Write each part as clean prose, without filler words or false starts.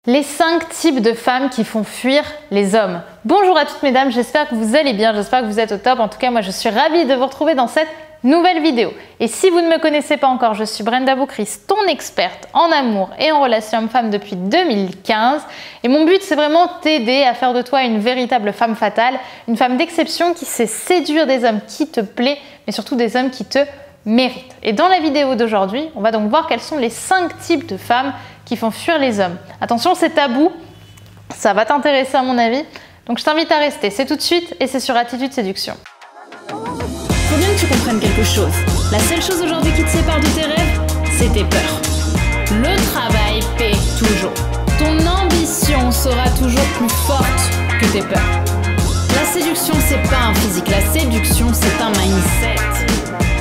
Les 5 types de femmes qui font fuir les hommes. Bonjour à toutes mesdames, j'espère que vous allez bien, j'espère que vous êtes au top. En tout cas, moi je suis ravie de vous retrouver dans cette nouvelle vidéo. Et si vous ne me connaissez pas encore, je suis Brenda Boucris, ton experte en amour et en relations hommes-femmes depuis 2015. Et mon but, c'est vraiment t'aider à faire de toi une véritable femme fatale, une femme d'exception qui sait séduire des hommes qui te plaisent, mais surtout des hommes qui te méritent. Et dans la vidéo d'aujourd'hui, on va donc voir quels sont les 5 types de femmes qui font fuir les hommes. Attention, c'est tabou, ça va t'intéresser à mon avis, donc je t'invite à rester. C'est tout de suite et c'est sur Attitude Séduction. Faut bien que tu comprennes quelque chose. La seule chose aujourd'hui qui te sépare de tes rêves, c'est tes peurs. Le travail paie toujours. Ton ambition sera toujours plus forte que tes peurs. La séduction, c'est pas un physique, la séduction, c'est un mindset.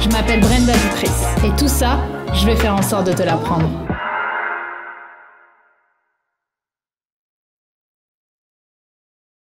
Je m'appelle Brenda Boucris et tout ça, je vais faire en sorte de te l'apprendre.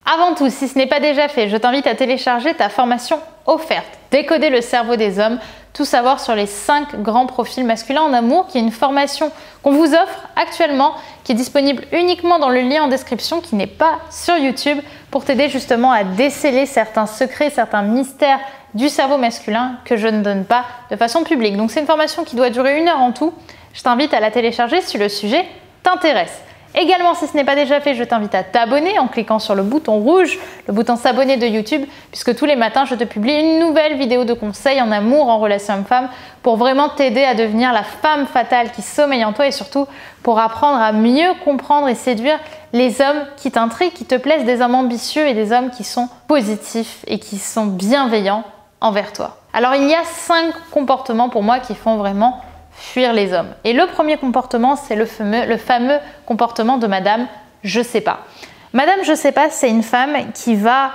Avant tout, si ce n'est pas déjà fait, je t'invite à télécharger ta formation offerte, Décoder le cerveau des hommes, tout savoir sur les 5 grands profils masculins en amour, qui est une formation qu'on vous offre actuellement, qui est disponible uniquement dans le lien en description, qui n'est pas sur YouTube, pour t'aider justement à déceler certains secrets, certains mystères du cerveau masculin que je ne donne pas de façon publique. Donc c'est une formation qui doit durer 1 heure en tout. Je t'invite à la télécharger si le sujet t'intéresse. Également, si ce n'est pas déjà fait, je t'invite à t'abonner en cliquant sur le bouton rouge, le bouton s'abonner de YouTube, puisque tous les matins, je te publie une nouvelle vidéo de conseils en amour, en relation homme-femme, pour vraiment t'aider à devenir la femme fatale qui sommeille en toi et surtout pour apprendre à mieux comprendre et séduire les hommes qui t'intriguent, qui te plaisent, des hommes ambitieux et des hommes qui sont positifs et qui sont bienveillants envers toi. Alors, il y a 5 comportements pour moi qui font vraiment fuir les hommes. Et le premier comportement, c'est le fameux comportement de Madame Je sais pas. Madame Je sais pas, c'est une femme qui va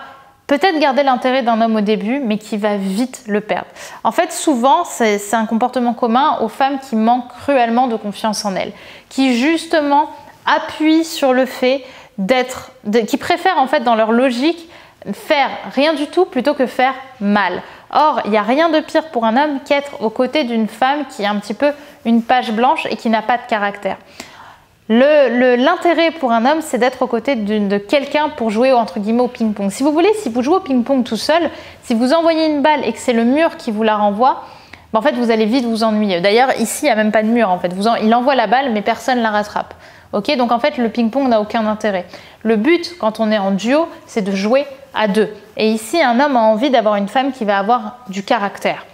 peut-être garder l'intérêt d'un homme au début, mais qui va vite le perdre. En fait, souvent, c'est un comportement commun aux femmes qui manquent cruellement de confiance en elles, qui justement appuient sur le fait qui préfèrent en fait dans leur logique faire rien du tout plutôt que faire mal. Or, il n'y a rien de pire pour un homme qu'être aux côtés d'une femme qui est un petit peu une page blanche et qui n'a pas de caractère. L'intérêt pour un homme, c'est d'être aux côtés de quelqu'un pour jouer entre guillemets au ping-pong. Si vous voulez, si vous jouez au ping-pong tout seul, si vous envoyez une balle et que c'est le mur qui vous la renvoie, en fait, vous allez vite vous ennuyer. D'ailleurs, ici, il n'y a même pas de mur. En fait. Il envoie la balle, mais personne ne la rattrape. Okay, donc en fait, le ping-pong n'a aucun intérêt. Le but, quand on est en duo, c'est de jouer à 2. Et ici, un homme a envie d'avoir une femme qui va avoir du caractère,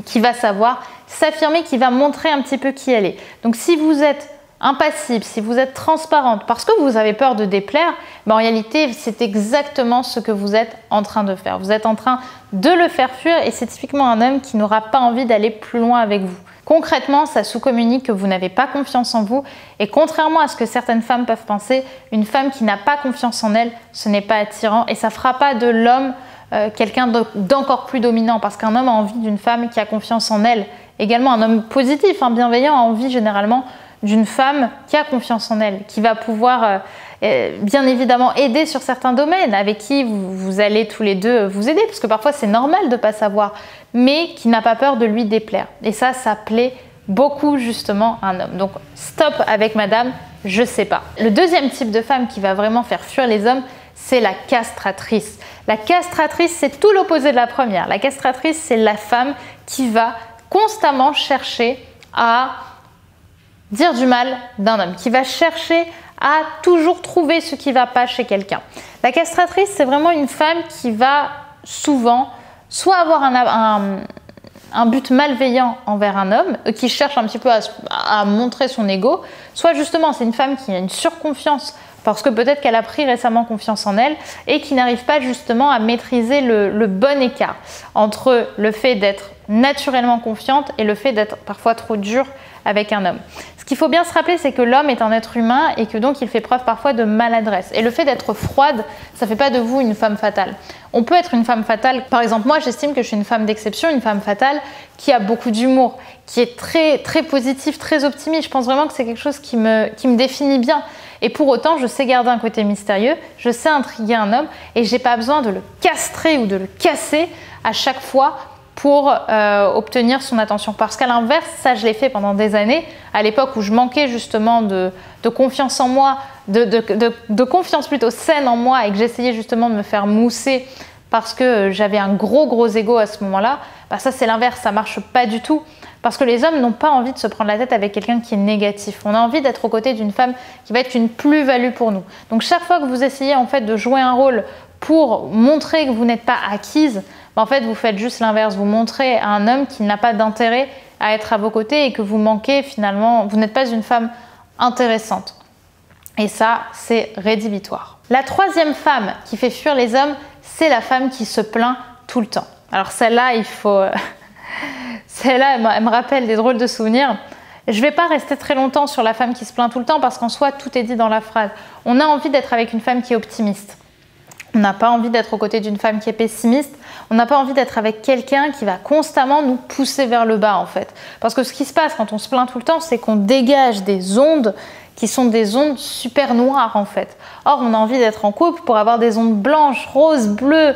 qui va savoir s'affirmer, qui va montrer un petit peu qui elle est. Donc si vous êtes impassible, si vous êtes transparente parce que vous avez peur de déplaire, en réalité, c'est exactement ce que vous êtes en train de faire. Vous êtes en train de le faire fuir et c'est typiquement un homme qui n'aura pas envie d'aller plus loin avec vous. Concrètement, ça sous-communique que vous n'avez pas confiance en vous et contrairement à ce que certaines femmes peuvent penser, une femme qui n'a pas confiance en elle, ce n'est pas attirant et ça ne fera pas de l'homme quelqu'un d'encore plus dominant parce qu'un homme a envie d'une femme qui a confiance en elle. Également, un homme positif, bienveillant, a envie généralement d'une femme qui a confiance en elle, qui va pouvoir bien évidemment aider sur certains domaines, avec qui vous allez tous les deux vous aider, parce que parfois c'est normal de ne pas savoir, mais qui n'a pas peur de lui déplaire. Et ça plaît beaucoup justement à un homme. Donc stop avec Madame Je sais pas. Le deuxième type de femme qui va vraiment faire fuir les hommes, c'est la castratrice. La castratrice, c'est tout l'opposé de la première. La castratrice, c'est la femme qui va constamment chercher à dire du mal d'un homme, qui va chercher à toujours trouver ce qui ne va pas chez quelqu'un. La castratrice, c'est vraiment une femme qui va souvent soit avoir un but malveillant envers un homme, qui cherche un petit peu à montrer son ego, soit justement c'est une femme qui a une surconfiance parce que peut-être qu'elle a pris récemment confiance en elle et qui n'arrive pas justement à maîtriser le bon écart entre le fait d'être naturellement confiante et le fait d'être parfois trop dur avec un homme. Ce qu'il faut bien se rappeler, c'est que l'homme est un être humain et que donc il fait preuve parfois de maladresse. Et le fait d'être froide, ça ne fait pas de vous une femme fatale. On peut être une femme fatale. Par exemple, moi, j'estime que je suis une femme d'exception, une femme fatale qui a beaucoup d'humour, qui est très, très positive, très optimiste. Je pense vraiment que c'est quelque chose qui me définit bien. Et pour autant, je sais garder un côté mystérieux, je sais intriguer un homme et je n'ai pas besoin de le castrer ou de le casser à chaque fois pour obtenir son attention. Parce qu'à l'inverse, ça je l'ai fait pendant des années, à l'époque où je manquais justement de confiance en moi, de confiance plutôt saine en moi et que j'essayais justement de me faire mousser parce que j'avais un gros ego à ce moment-là, bah ça c'est l'inverse, ça marche pas du tout. Parce que les hommes n'ont pas envie de se prendre la tête avec quelqu'un qui est négatif. On a envie d'être aux côtés d'une femme qui va être une plus-value pour nous. Donc chaque fois que vous essayez en fait de jouer un rôle pour montrer que vous n'êtes pas acquise, bah en fait vous faites juste l'inverse. Vous montrez à un homme qui n'a pas d'intérêt à être à vos côtés et que vous manquez finalement, vous n'êtes pas une femme intéressante. Et ça, c'est rédhibitoire. La troisième femme qui fait fuir les hommes, c'est la femme qui se plaint tout le temps. Alors celle-là, il faut... Celle-là, elle me rappelle des drôles de souvenirs. Je ne vais pas rester très longtemps sur la femme qui se plaint tout le temps parce qu'en soi, tout est dit dans la phrase. On a envie d'être avec une femme qui est optimiste. On n'a pas envie d'être aux côtés d'une femme qui est pessimiste. On n'a pas envie d'être avec quelqu'un qui va constamment nous pousser vers le bas en fait. Parce que ce qui se passe quand on se plaint tout le temps, c'est qu'on dégage des ondes qui sont des ondes super noires en fait. Or, on a envie d'être en couple pour avoir des ondes blanches, roses, bleues,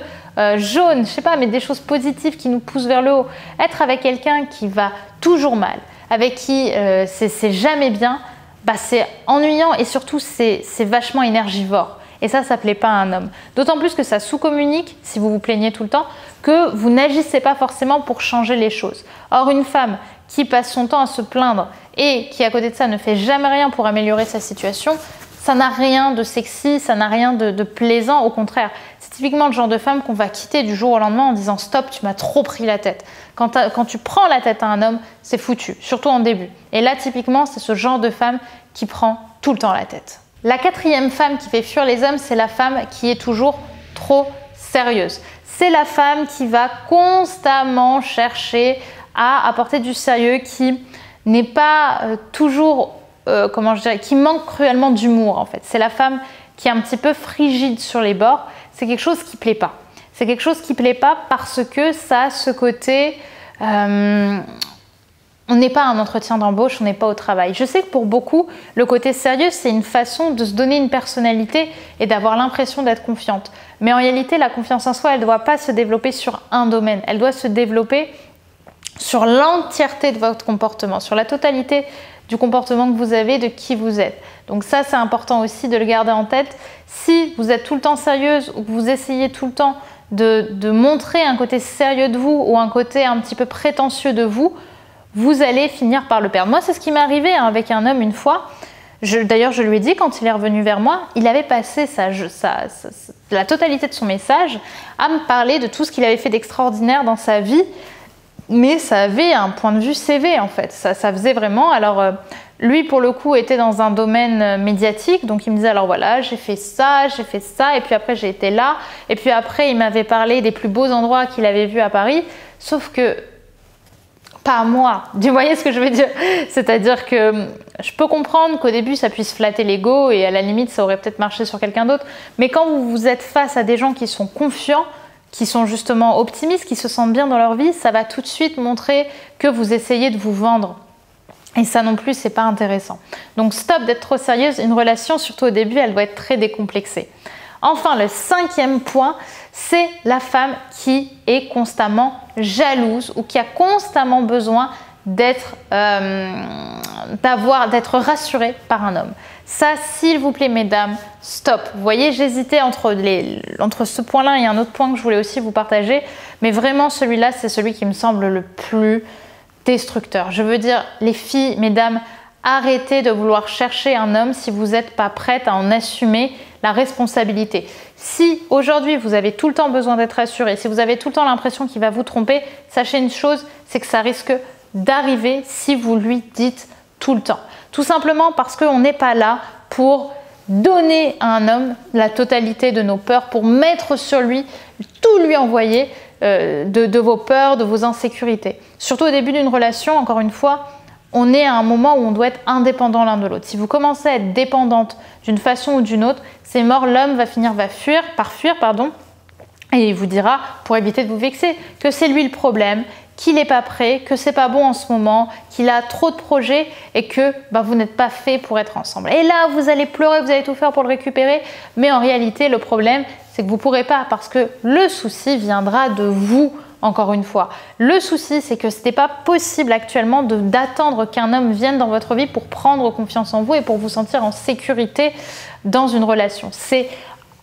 jaunes, je sais pas, mais des choses positives qui nous poussent vers le haut. Être avec quelqu'un qui va toujours mal, avec qui c'est jamais bien, bah, c'est ennuyant et surtout c'est vachement énergivore. Et ça plaît pas à un homme. D'autant plus que ça sous-communique, si vous vous plaignez tout le temps, que vous n'agissez pas forcément pour changer les choses. Or, une femme qui passe son temps à se plaindre et qui, à côté de ça, ne fait jamais rien pour améliorer sa situation, ça n'a rien de sexy, ça n'a rien de plaisant, au contraire. C'est typiquement le genre de femme qu'on va quitter du jour au lendemain en disant « Stop, tu m'as trop pris la tête ». Quand tu prends la tête à un homme, c'est foutu, surtout en début. Et là, typiquement, c'est ce genre de femme qui prend tout le temps la tête. La quatrième femme qui fait fuir les hommes, c'est la femme qui est toujours trop sérieuse. C'est la femme qui va constamment chercher à apporter du sérieux, qui n'est pas toujours, qui manque cruellement d'humour en fait. C'est la femme qui est un petit peu frigide sur les bords. C'est quelque chose qui ne plaît pas. C'est quelque chose qui ne plaît pas parce que ça a ce côté... on n'est pas à un entretien d'embauche, on n'est pas au travail. Je sais que pour beaucoup, le côté sérieux, c'est une façon de se donner une personnalité et d'avoir l'impression d'être confiante. Mais en réalité, la confiance en soi, elle ne doit pas se développer sur un domaine. Elle doit se développer sur l'entièreté de votre comportement, sur la totalité du comportement que vous avez, de qui vous êtes. Donc ça, c'est important aussi de le garder en tête. Si vous êtes tout le temps sérieuse ou que vous essayez tout le temps de montrer un côté sérieux de vous ou un côté un petit peu prétentieux de vous, vous allez finir par le perdre. Moi, c'est ce qui m'est arrivé avec un homme une fois. D'ailleurs, je lui ai dit quand il est revenu vers moi, il avait passé la totalité de son message à me parler de tout ce qu'il avait fait d'extraordinaire dans sa vie, mais ça avait un point de vue CV en fait. Ça faisait vraiment... Alors, lui, pour le coup, était dans un domaine médiatique, donc il me disait alors voilà, j'ai fait ça, et puis après j'ai été là, et puis après il m'avait parlé des plus beaux endroits qu'il avait vus à Paris, sauf que pas moi. Vous voyez ce que je veux dire? C'est-à-dire que je peux comprendre qu'au début ça puisse flatter l'ego et à la limite ça aurait peut-être marché sur quelqu'un d'autre, mais quand vous êtes face à des gens qui sont confiants, qui sont justement optimistes, qui se sentent bien dans leur vie, ça va tout de suite montrer que vous essayez de vous vendre. Et ça non plus, c'est pas intéressant. Donc stop d'être trop sérieuse. Une relation, surtout au début, elle doit être très décomplexée. Enfin, le cinquième point, c'est la femme qui est constamment jalouse ou qui a constamment besoin d'être rassurée par un homme. Ça, s'il vous plaît, mesdames, stop. Vous voyez, j'hésitais entre ce point-là et un autre point que je voulais aussi vous partager. Mais vraiment, celui-là, c'est celui qui me semble le plus destructeur. Je veux dire, les filles, mesdames, arrêtez de vouloir chercher un homme si vous n'êtes pas prête à en assumer la responsabilité. Si aujourd'hui vous avez tout le temps besoin d'être rassurée, si vous avez tout le temps l'impression qu'il va vous tromper, sachez une chose, c'est que ça risque d'arriver si vous lui dites tout le temps. Tout simplement parce qu'on n'est pas là pour donner à un homme la totalité de nos peurs, pour mettre sur lui, tout lui envoyer de vos peurs, de vos insécurités. Surtout au début d'une relation, encore une fois, on est à un moment où on doit être indépendant l'un de l'autre. Si vous commencez à être dépendante d'une façon ou d'une autre, c'est mort, l'homme va finir par fuir, et il vous dira, pour éviter de vous vexer, que c'est lui le problème, qu'il n'est pas prêt, que c'est pas bon en ce moment, qu'il a trop de projets et que vous n'êtes pas fait pour être ensemble. Et là, vous allez pleurer, vous allez tout faire pour le récupérer, mais en réalité, le problème, c'est que vous ne pourrez pas parce que le souci viendra de vous encore une fois. Le souci, c'est que ce n'est pas possible actuellement d'attendre qu'un homme vienne dans votre vie pour prendre confiance en vous et pour vous sentir en sécurité dans une relation. C'est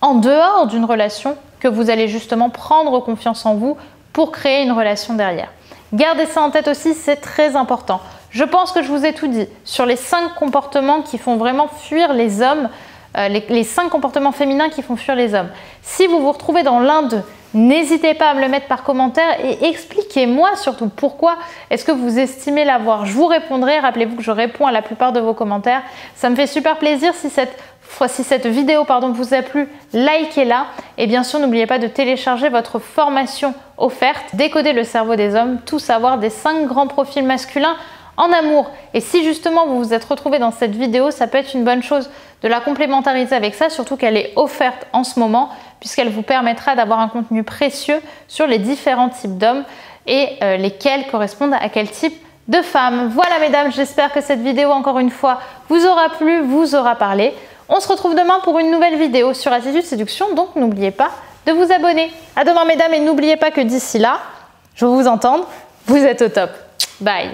en dehors d'une relation que vous allez justement prendre confiance en vous pour créer une relation derrière. Gardez ça en tête aussi, c'est très important. Je pense que je vous ai tout dit sur les 5 comportements qui font vraiment fuir les hommes, les 5 comportements féminins qui font fuir les hommes. Si vous vous retrouvez dans l'un d'eux, n'hésitez pas à me le mettre par commentaire et expliquez-moi surtout pourquoi est-ce que vous estimez l'avoir. Je vous répondrai, rappelez-vous que je réponds à la plupart de vos commentaires. Ça me fait super plaisir si cette vidéo vous a plu, likez-la et bien sûr n'oubliez pas de télécharger votre formation offerte Décoder le cerveau des hommes, tout savoir des 5 grands profils masculins en amour. Et si justement vous vous êtes retrouvé dans cette vidéo, ça peut être une bonne chose de la complémentariser avec ça, surtout qu'elle est offerte en ce moment puisqu'elle vous permettra d'avoir un contenu précieux sur les différents types d'hommes et lesquels correspondent à quel type de femmes. Voilà mesdames, j'espère que cette vidéo encore une fois vous aura plu, vous aura parlé. On se retrouve demain pour une nouvelle vidéo sur Attitude Séduction, donc n'oubliez pas de vous abonner. À demain mesdames et n'oubliez pas que d'ici là, je veux vous entendre, vous êtes au top. Bye.